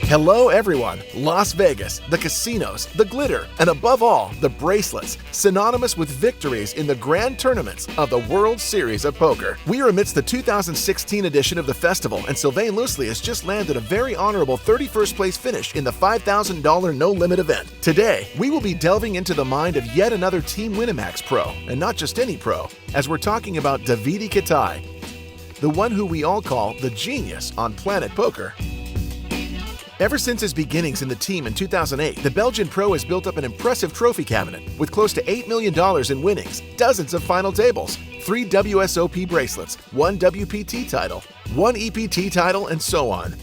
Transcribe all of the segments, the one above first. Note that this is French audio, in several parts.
Hello everyone! Las Vegas, the casinos, the glitter, and above all, the bracelets, synonymous with victories in the grand tournaments of the World Series of Poker. We are amidst the 2016 edition of the festival, and Sylvain Loosely has just landed a very honorable 31st place finish in the $5,000 no-limit event. Today, we will be delving into the mind of yet another Team Winamax pro, and not just any pro, as we're talking about Davide Kataï, the one who we all call the genius on Planet Poker. Ever since his beginnings in the team in 2008, the Belgian pro has built up an impressive trophy cabinet with close to $8 million in winnings, dozens of final tables, 3 WSOP bracelets, 1 WPT title, 1 EPT title, and so on.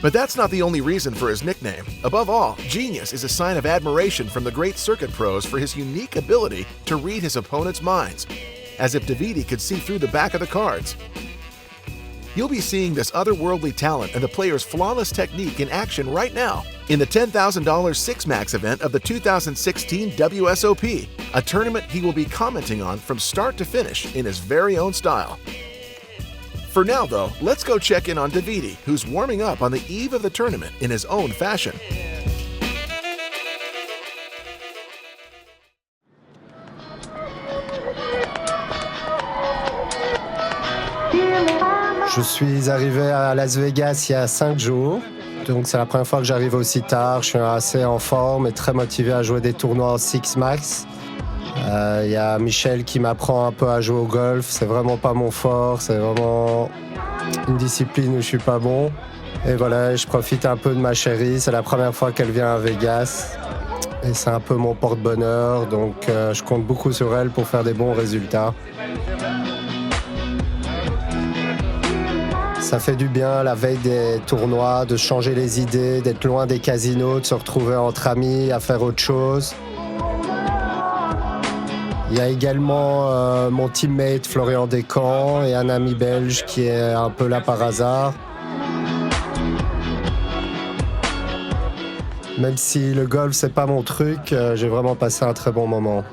But that's not the only reason for his nickname. Above all, genius is a sign of admiration from the great circuit pros for his unique ability to read his opponent's minds, as if Davide could see through the back of the cards. You'll be seeing this otherworldly talent and the player's flawless technique in action right now in the $10,000 Six Max event of the 2016 WSOP, a tournament he will be commenting on from start to finish in his very own style. For now, though, let's go check in on Davide, who's warming up on the eve of the tournament in his own fashion. Je suis arrivé à Las Vegas il y a 5 jours, donc c'est la première fois que j'arrive aussi tard. Je suis assez en forme et très motivé à jouer des tournois en Six Max. Il y a Michel qui m'apprend un peu à jouer au golf, c'est vraiment pas mon fort, c'est vraiment une discipline où je suis pas bon. Et voilà, je profite un peu de ma chérie, c'est la première fois qu'elle vient à Vegas. Et c'est un peu mon porte-bonheur, donc je compte beaucoup sur elle pour faire des bons résultats. Ça fait du bien la veille des tournois, de changer les idées, d'être loin des casinos, de se retrouver entre amis, à faire autre chose. Il y a également mon teammate Florian Descamps et un ami belge qui est un peu là par hasard. Même si le golf c'est pas mon truc, j'ai vraiment passé un très bon moment.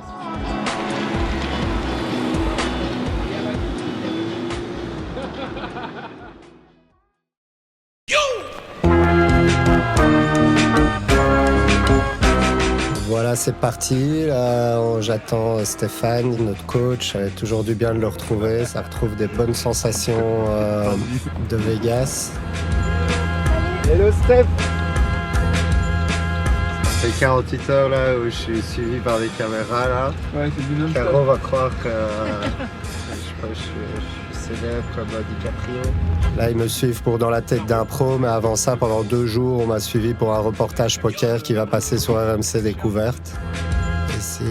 Voilà, c'est parti. Là, j'attends Stéphane, notre coach. Ça fait toujours du bien de le retrouver. Ça retrouve des bonnes sensations de Vegas. Hello Steph. Ça fait 48 heures là où je suis suivi par des caméras là. Ouais, c'est du non-stop. Caro va croire que je suis célèbre comme DiCaprio. Là, ils me suivent pour Dans la tête d'un pro, mais avant ça, pendant 2 jours, on m'a suivi pour un reportage poker qui va passer sur RMC Découverte. Ici,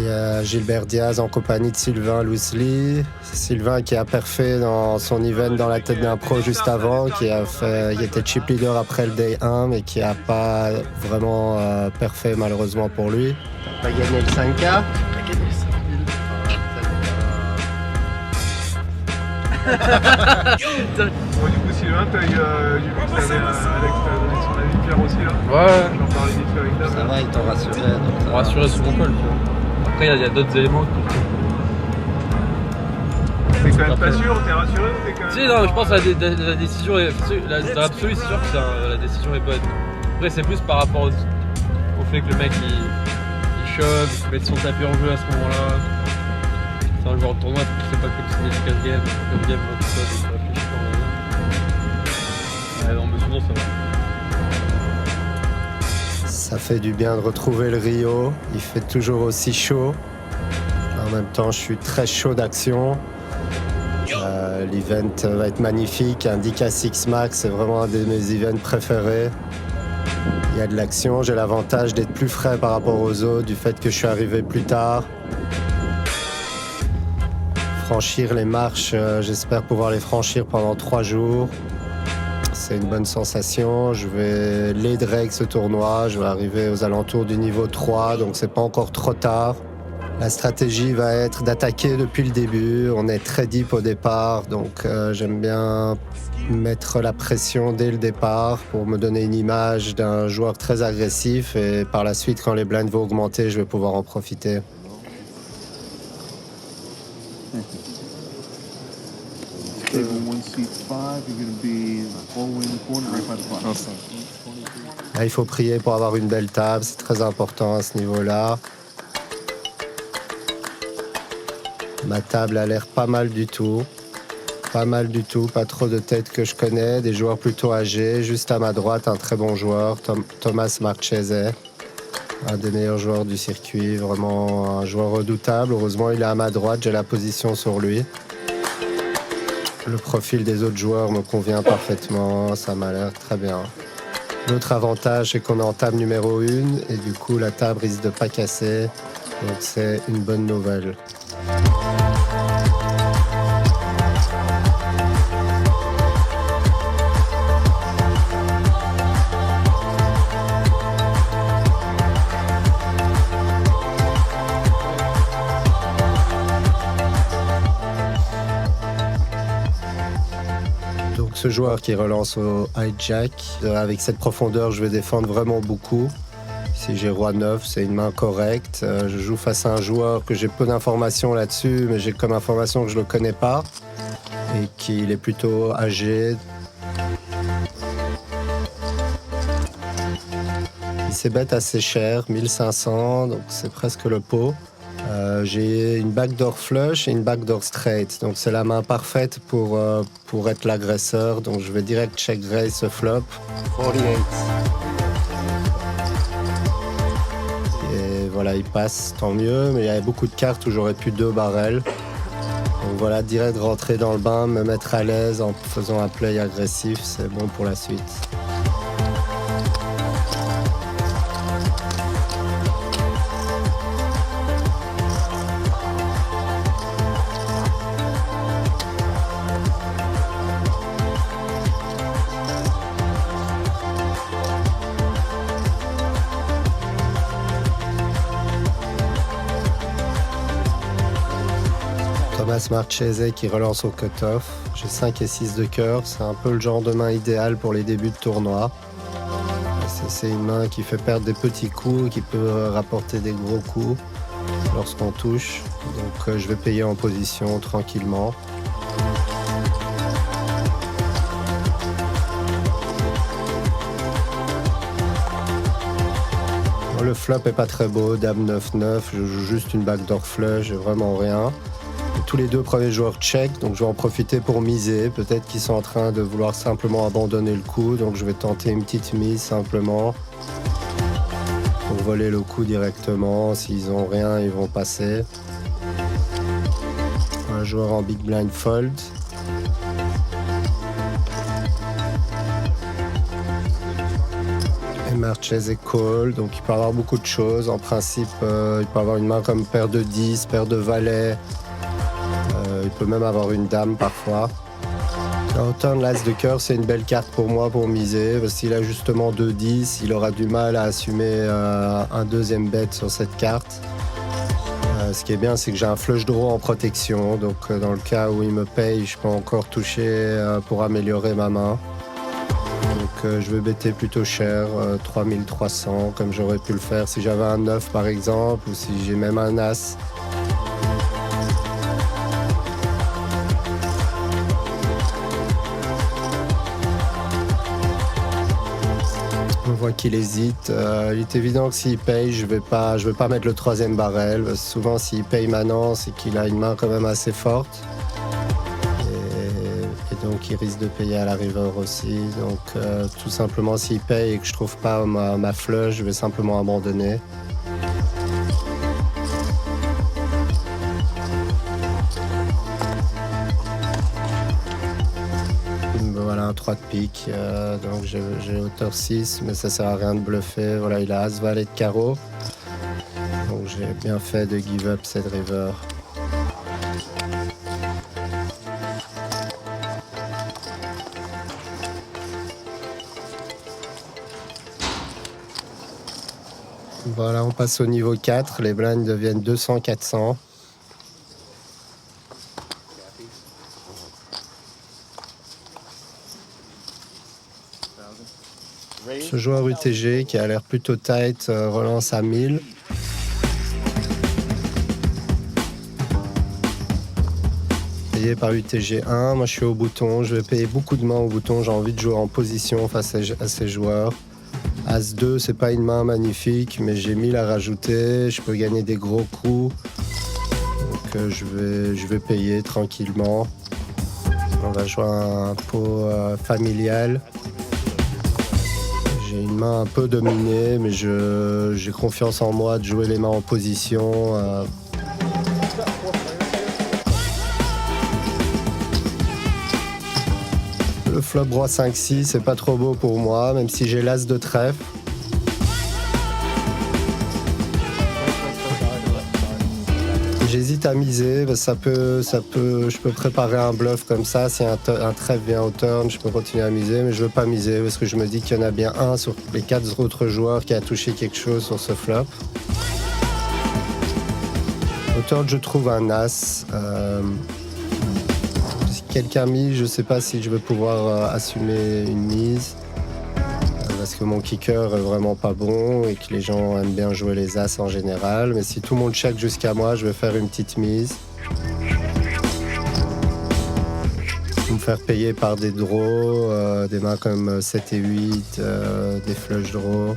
Gilbert Diaz en compagnie de Sylvain Loosely. Sylvain qui a perfait dans son event Dans la tête d'un pro juste avant, qui était chip leader après le day 1, mais qui n'a pas vraiment perfait malheureusement pour lui. T'as pas gagné le 5K? Bon, du coup, Sylvain, j'ai vu que t'avais Alex t'a donné son avis, Pierre aussi là. Ouais. J'en parlais vite fait avec Dave. Ça va, ils t'ont rassuré. Pour rassurer sur mon col, tu vois. Après, il y a d'autres éléments. T'es quand même pas sûr, t'es rassuré ou t'es quand même... Si, non, je pense que la décision est... Dans l'absolu, c'est sûr que la décision est bonne. Après, c'est plus par rapport au fait que le mec, il shove, il met son tapis en jeu à ce moment-là. C'est un joueur de tournoi, c'est pas comme si c'était du 4 game, comme game, tout ça, donc je réfléchis pas. Ouais, non, mais sinon, ça va. Ça fait du bien de retrouver le Rio. Il fait toujours aussi chaud. En même temps, je suis très chaud d'action. L'event va être magnifique. Indica Six Max, c'est vraiment un de mes events préférés. Il y a de l'action. J'ai l'avantage d'être plus frais par rapport aux autres, du fait que je suis arrivé plus tard. Franchir les marches, j'espère pouvoir les franchir pendant 3 jours. C'est une bonne sensation. Je vais lead-reg ce tournoi. Je vais arriver aux alentours du niveau 3, donc c'est pas encore trop tard. La stratégie va être d'attaquer depuis le début. On est très deep au départ, donc j'aime bien mettre la pression dès le départ pour me donner une image d'un joueur très agressif. Et par la suite, quand les blinds vont augmenter, je vais pouvoir en profiter. Table 1C5, you're going to be all the way in the corner, right by the bar. Là, il faut prier pour avoir une belle table, c'est très important à ce niveau-là. Ma table a l'air pas mal du tout. Pas mal du tout, pas trop de têtes que je connais, des joueurs plutôt âgés. Juste à ma droite, un très bon joueur, Thomas Marchese, un des meilleurs joueurs du circuit, vraiment un joueur redoutable. Heureusement, il est à ma droite, j'ai la position sur lui. Le profil des autres joueurs me convient parfaitement, ça m'a l'air très bien. L'autre avantage, c'est qu'on est en table numéro 1 et du coup, la table risque de pas casser, donc c'est une bonne nouvelle. Ce joueur qui relance au hijack, avec cette profondeur, je vais défendre vraiment beaucoup. Si j'ai roi 9, c'est une main correcte. Je joue face à un joueur que j'ai peu d'informations là-dessus, mais j'ai comme information que je ne le connais pas et qu'il est plutôt âgé. Il s'est bête assez cher, 1500, donc c'est presque le pot. J'ai une backdoor flush et une backdoor straight, donc c'est la main parfaite pour être l'agresseur, donc je vais direct check raise ce flop. 48. Et voilà, il passe, tant mieux, mais il y avait beaucoup de cartes où j'aurais pu 2 barrels. Donc voilà, direct rentrer dans le bain, me mettre à l'aise en faisant un play agressif, c'est bon pour la suite. Thomas Marchese qui relance au cut-off. J'ai 5 et 6 de cœur. C'est un peu le genre de main idéal pour les débuts de tournoi. C'est une main qui fait perdre des petits coups, qui peut rapporter des gros coups lorsqu'on touche. Donc je vais payer en position tranquillement. Le flop est pas très beau, dame 9-9, je joue juste une backdoor flush, j'ai vraiment rien. Tous les 2 premiers joueurs check, donc je vais en profiter pour miser. Peut-être qu'ils sont en train de vouloir simplement abandonner le coup, donc je vais tenter une petite mise simplement pour voler le coup directement. S'ils ont rien, ils vont passer. Un joueur en big blind fold. Et Marchese call, donc il peut avoir beaucoup de choses. En principe, il peut avoir une main comme paire de 10, paire de valets. Il peut même avoir une dame parfois. En turn, l'as de cœur, c'est une belle carte pour moi pour miser. Parce qu'il a justement 2-10, il aura du mal à assumer un deuxième bet sur cette carte. Ce qui est bien, c'est que j'ai un flush draw en protection. Donc dans le cas où il me paye, je peux encore toucher pour améliorer ma main. Donc je vais better plutôt cher, 3300, comme j'aurais pu le faire si j'avais un 9 par exemple, ou si j'ai même un as. On voit qu'il hésite. Il est évident que s'il paye, je vais pas mettre le 3e barrel. Parce que souvent, s'il paye maintenant, c'est qu'il a une main quand même assez forte. Et donc, il risque de payer à la river aussi. Donc, tout simplement, s'il paye et que je trouve pas ma flush, je vais simplement abandonner. Voilà, un 3 de pique, donc j'ai hauteur 6, mais ça sert à rien de bluffer. Voilà, il a as, valet de carreau, donc j'ai bien fait de give up cette river. Voilà, on passe au niveau 4, les blinds deviennent 200-400. Ce joueur UTG qui a l'air plutôt tight relance à 1000. payé par UTG1. Moi, je suis au bouton. Je vais payer beaucoup de mains au bouton. J'ai envie de jouer en position face à ces joueurs. As-2, c'est pas une main magnifique, mais j'ai 1000 à rajouter. Je peux gagner des gros coups. Donc, je vais payer tranquillement. On va jouer un pot familial. J'ai une main un peu dominée, mais j'ai confiance en moi de jouer les mains en position. Le flop roi 5-6, c'est pas trop beau pour moi, même si j'ai l'as de trèfle. J'hésite à miser, parce que je peux préparer un bluff comme ça. Si un trèfle vient au turn, je peux continuer à miser, mais je veux pas miser parce que je me dis qu'il y en a bien un sur les 4 autres joueurs qui a touché quelque chose sur ce flop. Au turn, je trouve un as. Si quelqu'un mise, je sais pas si je vais pouvoir assumer une mise. Parce que mon kicker est vraiment pas bon et que les gens aiment bien jouer les as en général. Mais si tout le monde check jusqu'à moi, je vais faire une petite mise. Me faire payer par des draws, des mains comme 7 et 8, des flush draws.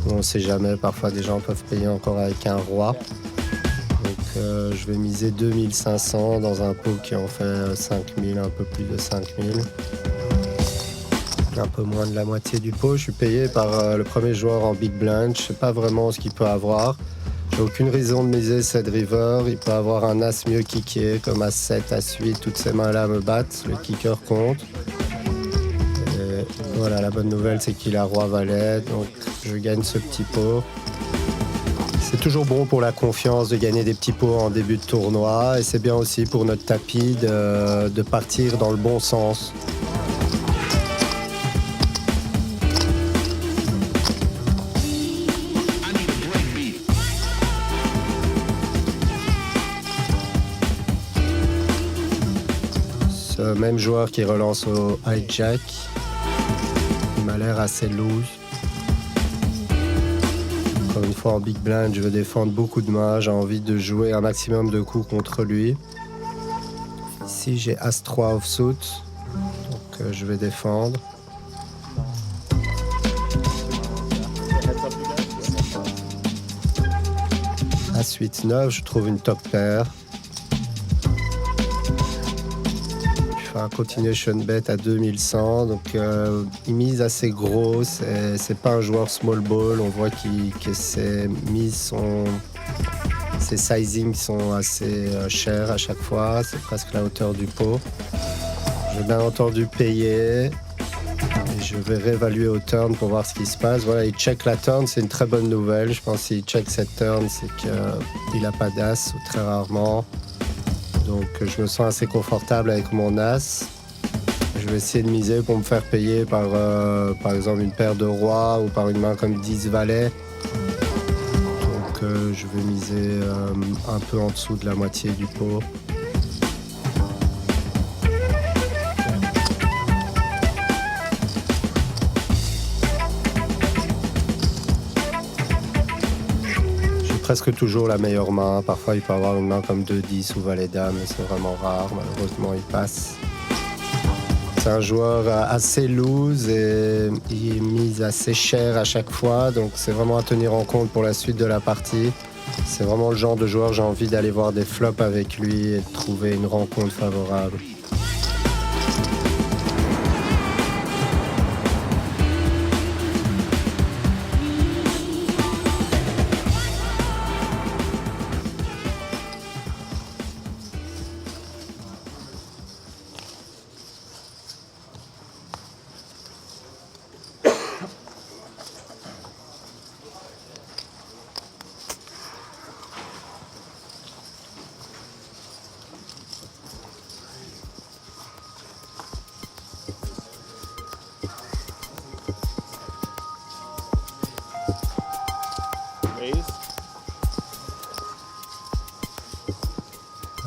On ne sait jamais, parfois des gens peuvent payer encore avec un roi. Donc je vais miser 2500 dans un pot qui en fait 5000, un peu plus de 5000. Un peu moins de la moitié du pot. Je suis payé par le premier joueur en big blind. Je sais pas vraiment ce qu'il peut avoir. J'ai aucune raison de miser cette river. Il peut avoir un as mieux kické, comme as 7, as 8. Toutes ces mains-là me battent. Le kicker compte. Et voilà, la bonne nouvelle, c'est qu'il a roi valet. Donc je gagne ce petit pot. C'est toujours bon pour la confiance de gagner des petits pots en début de tournoi. Et c'est bien aussi pour notre tapis de partir dans le bon sens. Même joueur qui relance au hijack. Il m'a l'air assez loose. Encore une fois en big blind, je veux défendre beaucoup de mains. J'ai envie de jouer un maximum de coups contre lui. Ici j'ai As-3 offsuit. Donc je vais défendre. As-8-9, je trouve une top pair. Un continuation bet à 2100, donc il mise assez gros, c'est pas un joueur small ball, on voit que ses mises ses sizings sont assez chers à chaque fois, c'est presque la hauteur du pot. Je vais bien entendu payer, et je vais réévaluer au turn pour voir ce qui se passe. Voilà, il check la turn, c'est une très bonne nouvelle, je pense qu'il check cette turn, c'est qu'il n'a pas d'as, ou très rarement. Donc je me sens assez confortable avec mon as. Je vais essayer de miser pour me faire payer par exemple une paire de rois ou par une main comme 10 valets. Donc je vais miser un peu en dessous de la moitié du pot. Presque toujours la meilleure main. Parfois, il peut avoir une main comme 2-10 ou valet-dame, mais c'est vraiment rare. Malheureusement, il passe. C'est un joueur assez loose et il mise assez cher à chaque fois. Donc, c'est vraiment à tenir en compte pour la suite de la partie. C'est vraiment le genre de joueur, j'ai envie d'aller voir des flops avec lui et de trouver une rencontre favorable.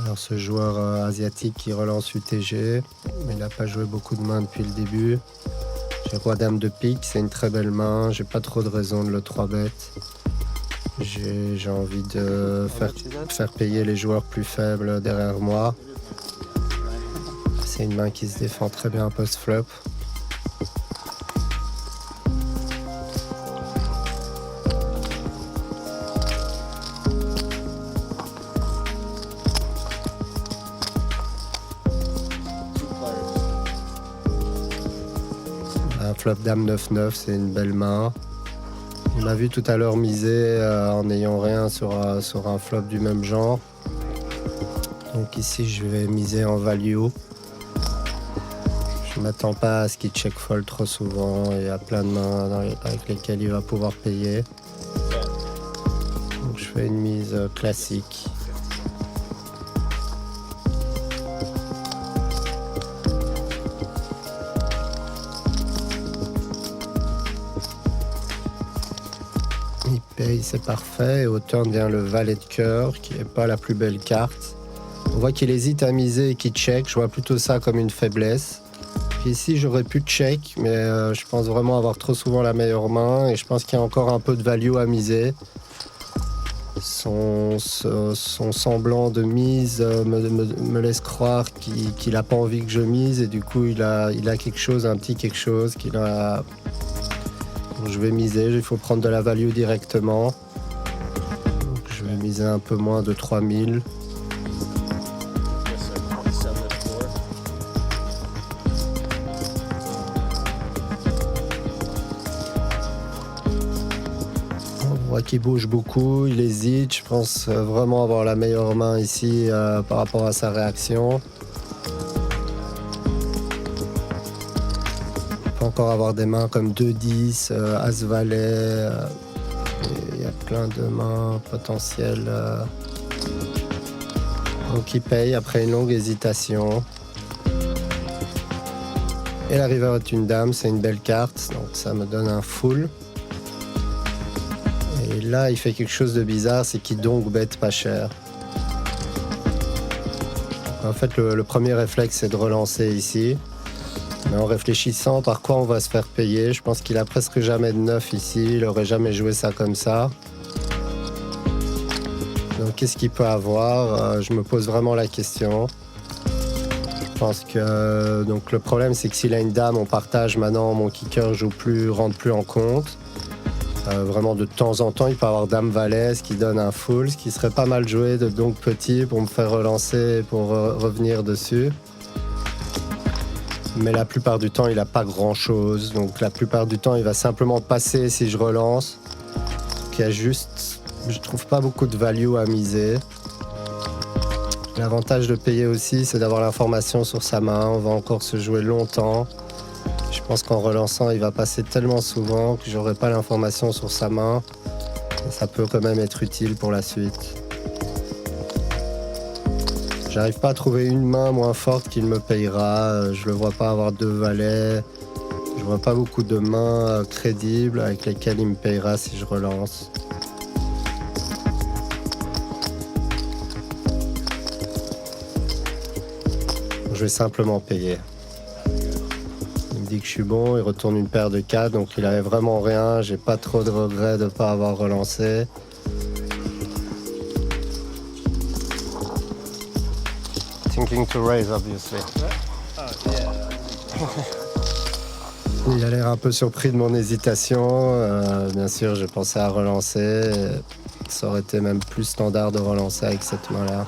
Alors ce joueur asiatique qui relance UTG, mais il n'a pas joué beaucoup de mains depuis le début. J'ai roi dame de pique, c'est une très belle main, j'ai pas trop de raison de le 3-bet. J'ai envie de faire payer les joueurs plus faibles derrière moi. C'est une main qui se défend très bien post-flop. Un flop dame 9-9, c'est une belle main. On a vu tout à l'heure miser en n'ayant rien sur un flop du même genre. Donc ici, je vais miser en value. Je ne m'attends pas à ce qu'il check fold trop souvent. Il y a plein de mains avec lesquelles il va pouvoir payer. Donc je fais une mise classique. Il paye, c'est parfait. Et au turn vient le valet de cœur, qui n'est pas la plus belle carte. On voit qu'il hésite à miser et qu'il check. Je vois plutôt ça comme une faiblesse. Puis ici, j'aurais pu check, mais je pense vraiment avoir trop souvent la meilleure main. Et je pense qu'il y a encore un peu de value à miser. Son semblant de mise me laisse croire qu'il n'a pas envie que je mise. Et du coup, il a quelque chose, un petit quelque chose qu'il a... Donc, je vais miser, il faut prendre de la value directement. Donc, je vais miser un peu moins de 3000. On voit qu'il bouge beaucoup, il hésite. Je pense vraiment avoir la meilleure main ici par rapport à sa réaction. Encore avoir des mains comme 2-10, As-Valet, il y a plein de mains potentielles. Donc il paye après une longue hésitation. Et la river est une dame, c'est une belle carte, donc ça me donne un full. Et là il fait quelque chose de bizarre, c'est qu'il donc bête pas cher. En fait le premier réflexe c'est de relancer ici. Mais en réfléchissant par quoi on va se faire payer, je pense qu'il a presque jamais de 9 ici, il aurait jamais joué ça comme ça. Donc qu'est-ce qu'il peut avoir ? Je me pose vraiment la question. Je pense que donc le problème c'est que s'il a une dame, on partage maintenant, mon kicker rentre plus en compte. Vraiment de temps en temps, il peut avoir dame valet, ce qui donne un full, ce qui serait pas mal joué de donc petit pour me faire relancer, pour revenir dessus. Mais la plupart du temps, il n'a pas grand-chose. Donc la plupart du temps, il va simplement passer si je relance. Donc il y a juste... Je trouve pas beaucoup de value à miser. L'avantage de payer aussi, c'est d'avoir l'information sur sa main. On va encore se jouer longtemps. Je pense qu'en relançant, il va passer tellement souvent que j'aurai pas l'information sur sa main. Et ça peut quand même être utile pour la suite. J'arrive pas à trouver une main moins forte qu'il me payera. Je le vois pas avoir 2 valets. Je vois pas beaucoup de mains crédibles avec lesquelles il me payera si je relance. Je vais simplement payer. Il me dit que je suis bon, il retourne une paire de 4, donc il avait vraiment rien. J'ai pas trop de regrets de pas avoir relancé. Thinking to raise, obviously. Il a l'air un peu surpris de mon hésitation. Bien sûr, j'ai pensé à relancer. Ça aurait été même plus standard de relancer avec cette main-là.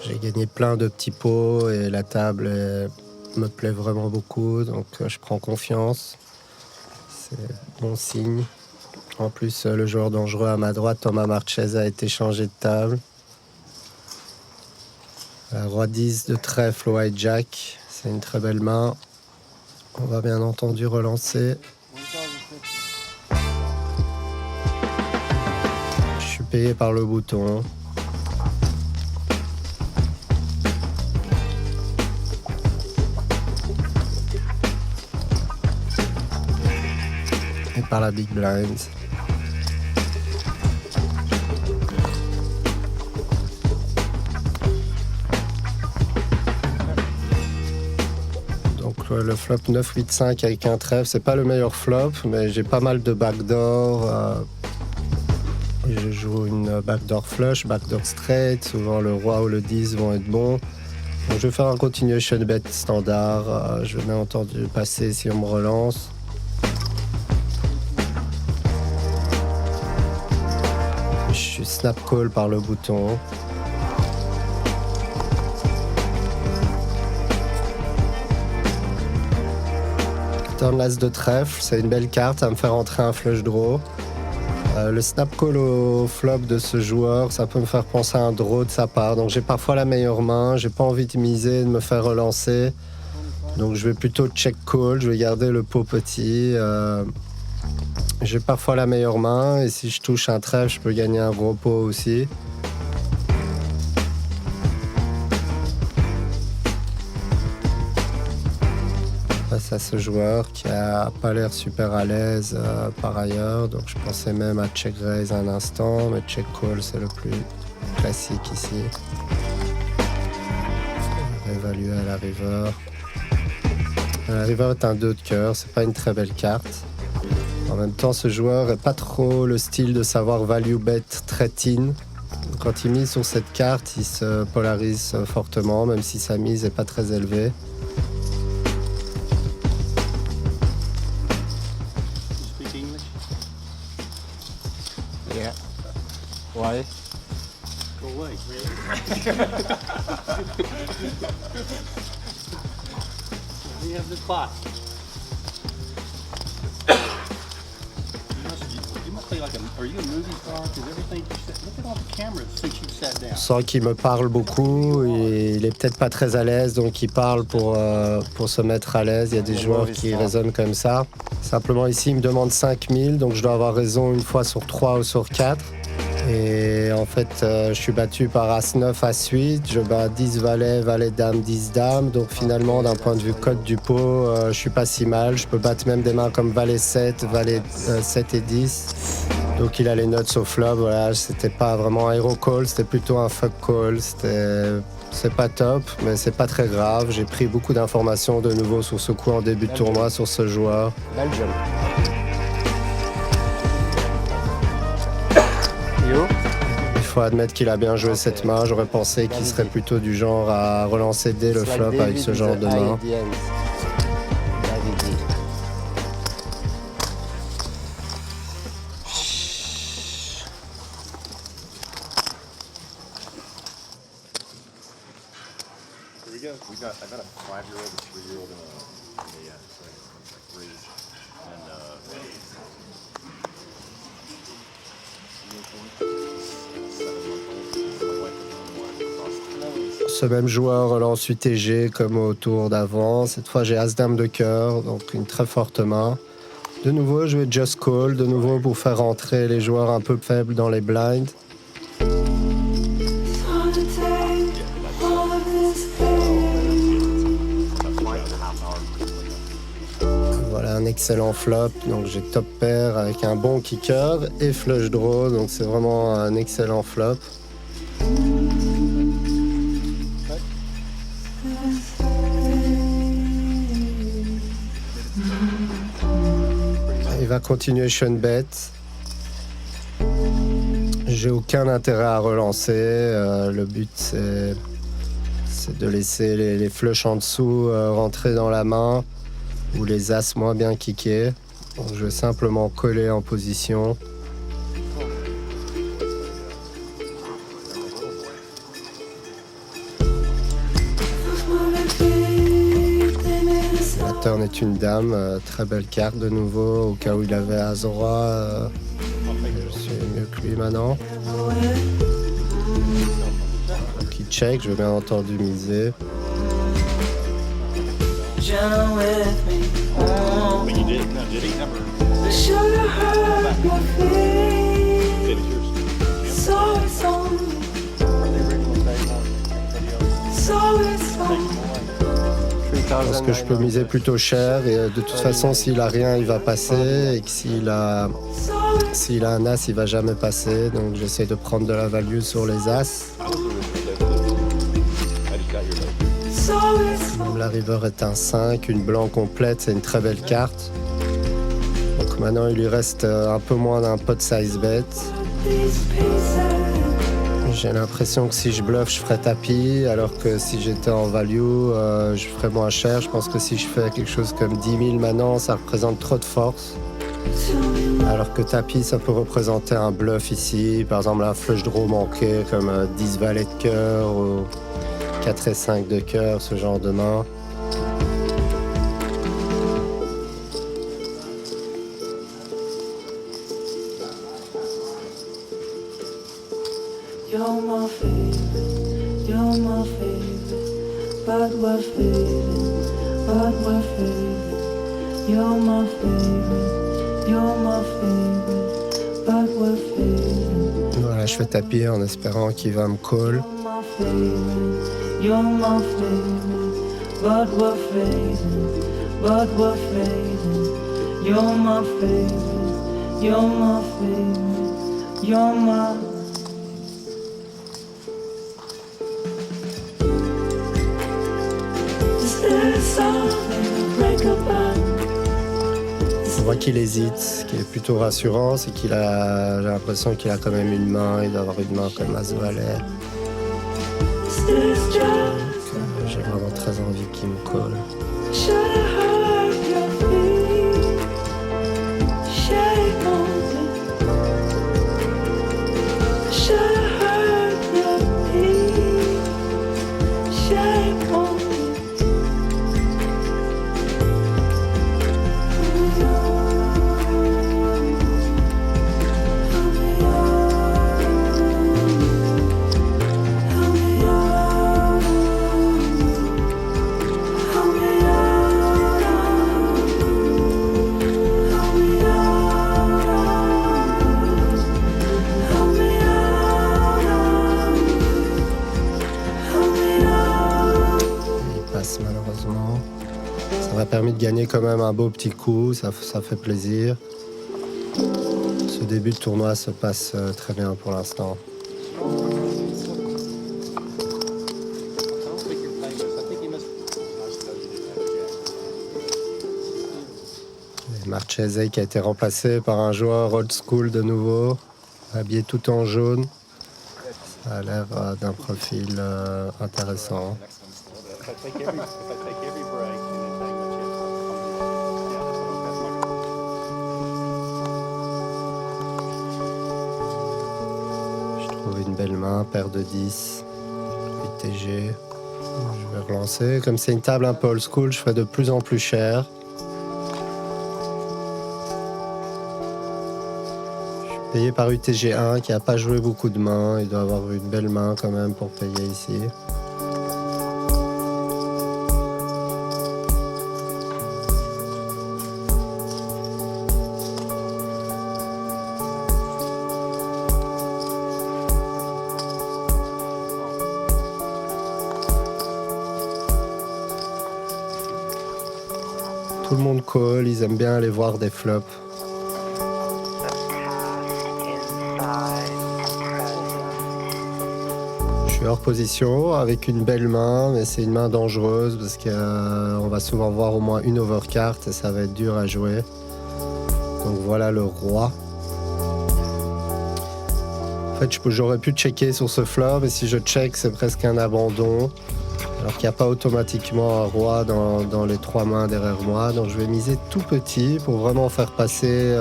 J'ai gagné plein de petits pots et la table me plaît vraiment beaucoup, donc je prends confiance. C'est bon signe. En plus, le joueur dangereux à ma droite, Thomas Marchese, a été changé de table. Roi 10 de trèfle au hijack, c'est une très belle main. On va bien entendu relancer. Je suis payé par le bouton. Et par la big blind. le flop 9-8-5 avec un trèfle, c'est pas le meilleur flop, mais j'ai pas mal de backdoor. Je joue une backdoor flush, backdoor straight, souvent le roi ou le 10 vont être bons. Donc je vais faire un continuation bet standard, je vais bien entendu passer si on me relance. Je suis snap call par le bouton. Turn l'as de trèfle, c'est une belle carte, ça va me faire entrer un flush draw. Le snap call au flop de ce joueur, ça peut me faire penser à un draw de sa part. Donc j'ai parfois la meilleure main, j'ai pas envie de miser, de me faire relancer. Donc je vais plutôt check call, je vais garder le pot petit. J'ai parfois la meilleure main et si je touche un trèfle, je peux gagner un gros pot aussi. Face à ce joueur qui a pas l'air super à l'aise par ailleurs, donc je pensais même à check raise un instant, mais check call c'est le plus classique ici. Réévaluer à la river. La river est un 2 de cœur, c'est pas une très belle carte. En même temps, ce joueur n'est pas trop le style de savoir value bet très in. Quand il mise sur cette carte, il se polarise fortement, même si sa mise n'est pas très élevée. Yeah. Why? Go away. We have the clock. You must play like a. Are you a movie star? Because everything you said. Look at all the cameras since you sat down. Je sens qu'il me parle beaucoup, et il est peut-être pas très à l'aise, donc il parle pour se mettre à l'aise. Il y a des joueurs qui raisonnent comme ça. Simplement ici, il me demande 5000, donc je dois avoir raison une fois sur 3 ou sur 4. Et en fait, je suis battu par As-9, As-8, je bats 10 valets, valet-dame, 10 dames. Donc finalement, d'un point de vue code du pot, je suis pas si mal. Je peux battre même des mains comme valet-7, valet 7 et 10. Donc il a les notes au flop, voilà, c'était pas vraiment un hero call, c'était plutôt un fuck call. C'est pas top, mais c'est pas très grave. J'ai pris beaucoup d'informations de nouveau sur ce coup en début de tournoi, sur ce joueur. Belgium. Il faut admettre qu'il a bien joué cette main. J'aurais pensé qu'il serait plutôt du genre à relancer dès le flop avec ce genre de main. I got a 5-year-old, a 3-year-old, and a three. Ce même joueur relance UTG comme au tour d'avant. Cette fois, j'ai As-Dame de cœur, donc une très forte main. De nouveau, je vais just call, de nouveau pour faire entrer les joueurs un peu faibles dans les blinds. Voilà un excellent flop, donc j'ai top pair avec un bon kicker et flush draw, donc c'est vraiment un excellent flop. Il va continuation bet. J'ai aucun intérêt à relancer. Le but c'est de laisser les flushs en dessous rentrer dans la main ou les as moins bien kickés. Donc, je vais simplement coller en position. La turn est une dame, très belle carte de nouveau, au cas où il avait As-Roi. Je suis mieux que lui maintenant. Donc il check, je vais bien entendu miser. Je pense que je peux miser plutôt cher et de toute façon s'il a rien il va passer et que s'il a un as il va jamais passer, donc j'essaie de prendre de la value sur les as. La river est un 5, une blanc complète, c'est une très belle carte. Donc maintenant il lui reste un peu moins d'un pot size bet. J'ai l'impression que si je bluffe, je ferais tapis, alors que si j'étais en value, je ferais moins cher. Je pense que si je fais quelque chose comme 10 000 maintenant, ça représente trop de force. Alors que tapis, ça peut représenter un bluff ici, par exemple un flush draw manqué comme 10 valets de cœur ou 4 et 5 de cœur, ce genre de main. You're my favorite, you're my favorite, but we're fading, but we're fading. You're my favorite, you're my favorite, but we're fading. Voilà, je fais tapis en espérant qu'il va me call. You're my favorite, but we're fading, but we're fading. You're my favorite, you're my favorite, you're my. On voit qu'il hésite, qu'il est plutôt rassurant, c'est qu'il a, j'ai l'impression qu'il a quand même une main, il doit avoir une main comme As-Valet. J'ai vraiment très envie qu'il me colle. Malheureusement, ça m'a permis de gagner quand même un beau petit coup, ça fait plaisir. Ce début de tournoi se passe très bien pour l'instant. Marchese qui a été remplacé par un joueur old school de nouveau, habillé tout en jaune. Ça a l'air d'un profil intéressant. If I take every break and then bang my chips, yeah, that's my Je trouve une belle main, paire de 10, UTG. Je vais relancer. Comme c'est une table un peu old school, je fais de plus en plus cher. Je suis payé par UTG1 qui n'a pas joué beaucoup de mains. Il doit avoir une belle main quand même pour payer ici. Tout le monde call, ils aiment bien aller voir des flops. Je suis hors position avec une belle main, mais c'est une main dangereuse parce qu'on va souvent voir au moins une overcard et ça va être dur à jouer. Donc voilà le roi. En fait, j'aurais pu checker sur ce flop, mais si je check, c'est presque un abandon. Alors qu'il n'y a pas automatiquement un roi dans les trois mains derrière moi. Donc je vais miser tout petit pour vraiment faire passer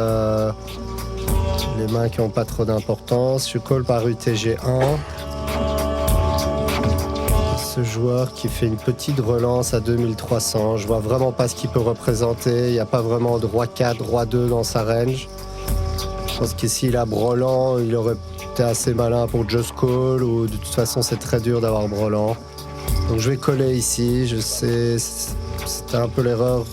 les mains qui n'ont pas trop d'importance. Je call par UTG1. Ce joueur qui fait une petite relance à 2300. Je vois vraiment pas ce qu'il peut représenter. Il n'y a pas vraiment de roi 4, roi 2 dans sa range. Je pense qu'ici il a brelan, il aurait été assez malin pour just call. Ou de toute façon c'est très dur d'avoir brelan. Donc je vais coller ici, je sais, c'était un peu l'erreur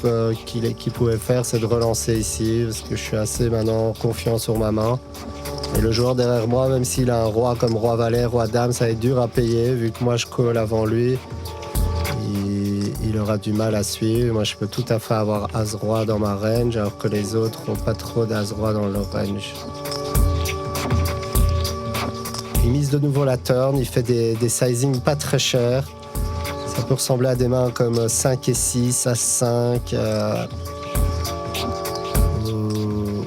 qu'il pouvait faire, c'est de relancer ici, parce que je suis assez maintenant confiant sur ma main. Et le joueur derrière moi, même s'il a un roi comme roi valet, roi dame, ça va être dur à payer, vu que moi je colle avant lui. Il aura du mal à suivre. Moi je peux tout à fait avoir as-roi dans ma range, alors que les autres n'ont pas trop d'as-roi dans leur range. Il mise de nouveau la turn, il fait des sizing pas très chers. Ça peut ressembler à des mains comme 5 et 6, As 5, ou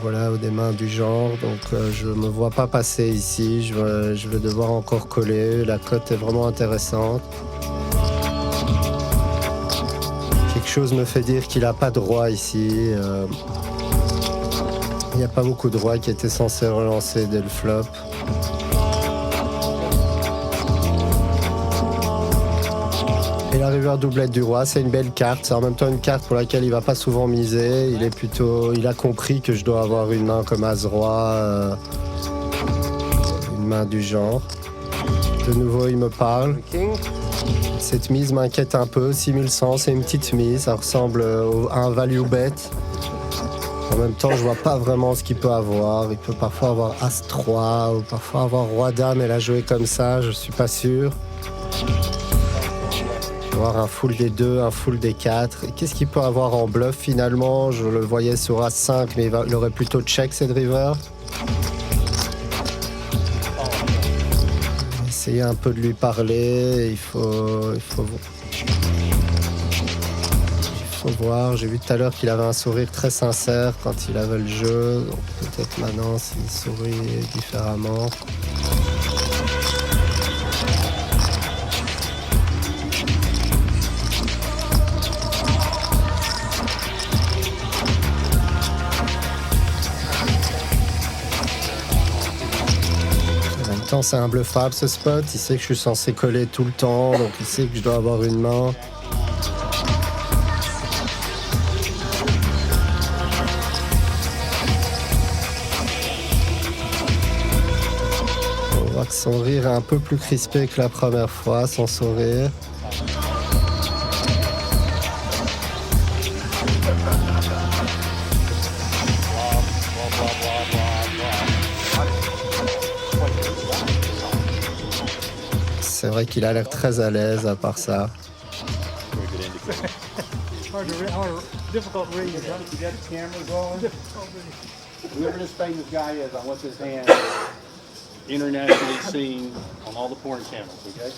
voilà, ou des mains du genre. Donc je me vois pas passer ici, je vais devoir encore coller. La cote est vraiment intéressante. Quelque chose me fait dire qu'il n'a pas de roi ici. Il n'y a pas beaucoup de rois qui étaient censés relancer dès le flop. Et la river doublette du roi, c'est une belle carte. C'est en même temps une carte pour laquelle il va pas souvent miser. Il a compris que je dois avoir une main comme As-Roi, une main du genre. De nouveau, il me parle. Cette mise m'inquiète un peu. 6100, c'est une petite mise. Ça ressemble à un value bet. En même temps, je vois pas vraiment ce qu'il peut avoir. Il peut parfois avoir As-3 ou parfois avoir Roi-Dame et la jouer comme ça. Je suis pas sûr. Avoir un full des 2, un full des 4. Et qu'est-ce qu'il peut avoir en bluff finalement? Je le voyais sur As5, mais il aurait plutôt check cette river. Essayer un peu de lui parler. Il faut voir. J'ai vu tout à l'heure qu'il avait un sourire très sincère quand il avait le jeu. Donc peut-être maintenant s'il sourit différemment. C'est un bluffable ce spot, il sait que je suis censé coller tout le temps, donc il sait que je dois avoir une main. On voit que son rire est un peu plus crispé que la première fois, son sourire. C'est vrai qu'il a l'air très à l'aise à part ça. Whoever this famous guy is, I want this hand internationally seen on all the porn channels, okay?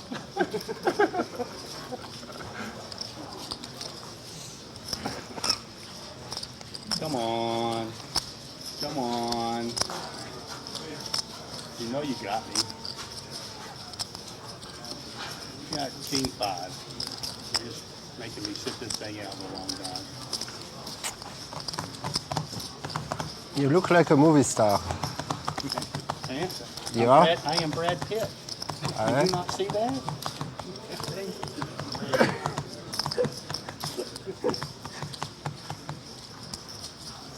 Come on. Come on. You know you got me. You got King 5. You're just making me sit this thing out a long time. You look like a movie star. I You are? I am Brad Pitt. Ah Did ouais? you not see that?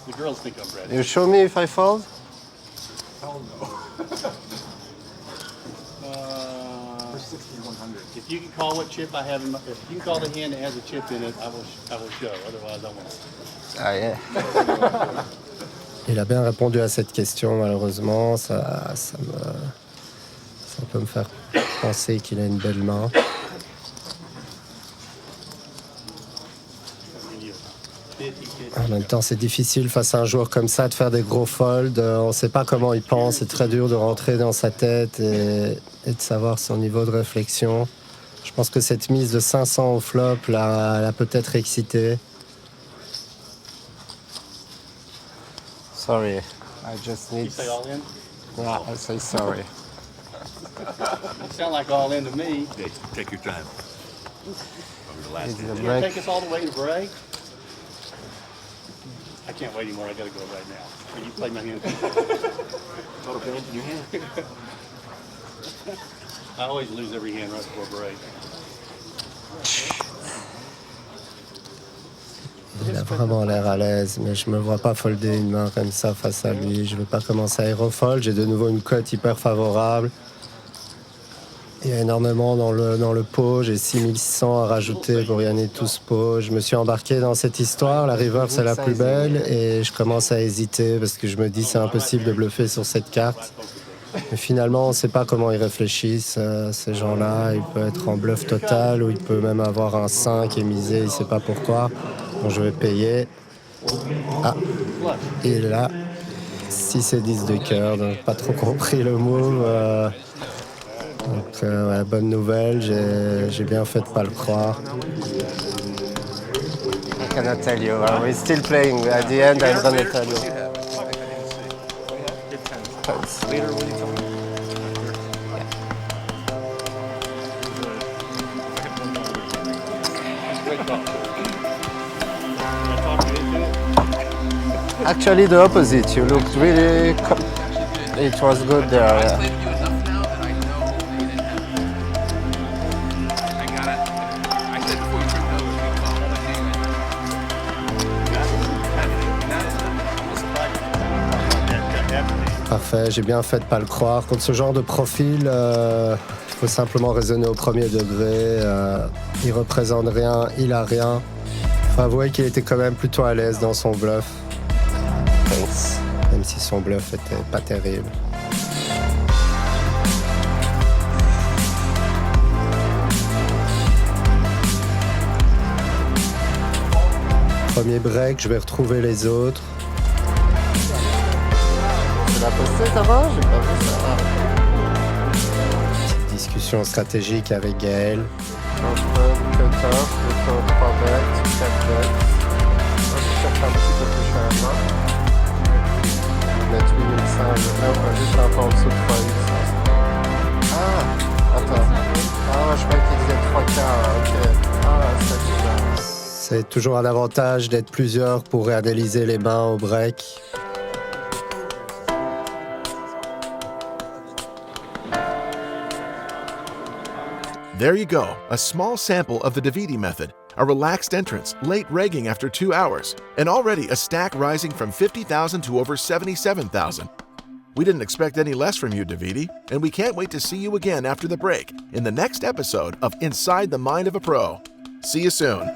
The girls think I'm Brad Pitt. You show me if I fold? If you can call what chip I have in my, if you can call the hand that has a chip in it, I will show. Otherwise, I won't. Ah yeah. Il a bien répondu à cette question, malheureusement. Ça peut me faire penser qu'il a une belle main. En même temps, c'est difficile face à un joueur comme ça de faire des gros folds. On ne sait pas comment il pense. C'est très dur de rentrer dans sa tête et de savoir son niveau de réflexion. Je pense que cette mise de 500 au flop l'a peut-être excité. Sorry, I just need... You say all in? Yeah, I say sorry. You sound like all in to me. Take your time. It's the You gonna break. take us all the way to break? I can't wait anymore. I gotta go right now. Will you play my hand? Total band in your hand. I always lose every hand right before break. Il a vraiment l'air à l'aise, mais je me vois pas folder une main comme ça face à lui. Je veux pas commencer à aérofold. J'ai de nouveau une cote hyper favorable. Il y a énormément dans le pot. J'ai 6600 à rajouter pour gagner tout ce pot. Je me suis embarqué dans cette histoire. La river, c'est la plus belle. Et je commence à hésiter parce que je me dis c'est impossible de bluffer sur cette carte. Mais finalement, on ne sait pas comment ils réfléchissent, ces gens-là. Il peut être en bluff total ou il peut même avoir un 5 et miser, il ne sait pas pourquoi. Donc je vais payer. Ah, et là, 6 et 10 de cœur, donc pas trop compris le move. Donc, ouais, bonne nouvelle, j'ai bien fait de pas le croire. I cannot tell you, we're still playing. At the end, I'm gonna tell you. Later, will you tell me? Actually, the opposite. You looked really. It was good there. Yeah. Played with you enough now that I know that you didn't have it. I got it. I said before you tripped over, you call. But Parfait, j'ai bien fait de pas le croire. Contre ce genre de profil, il faut simplement raisonner au premier degré. Il représente rien, il a rien. Faut avouer qu'il était quand même plutôt à l'aise dans son bluff. Thanks. Même si son bluff était pas terrible. Premier break, je vais retrouver les autres. Tu l'as posté, ça va? J'ai pas vu ça. Petite discussion stratégique avec Gaël. Cut-off, le tour 3 bêtes, 4 bêtes. Je cherche un petit peu plus cher à la main. Mettre 8500, juste un peu en dessous de 3800. Ah, attends. Ah, je croyais qu'il disait 3K, ok. Ah, c'est bizarre. C'est toujours un avantage d'être plusieurs pour réanalyser les mains au break. There you go, a small sample of the Davidi method, a relaxed entrance, late regging after 2 hours, and already a stack rising from 50,000 to over 77,000. We didn't expect any less from you, Davidi, and we can't wait to see you again after the break in the next episode of Inside the Mind of a Pro. See you soon.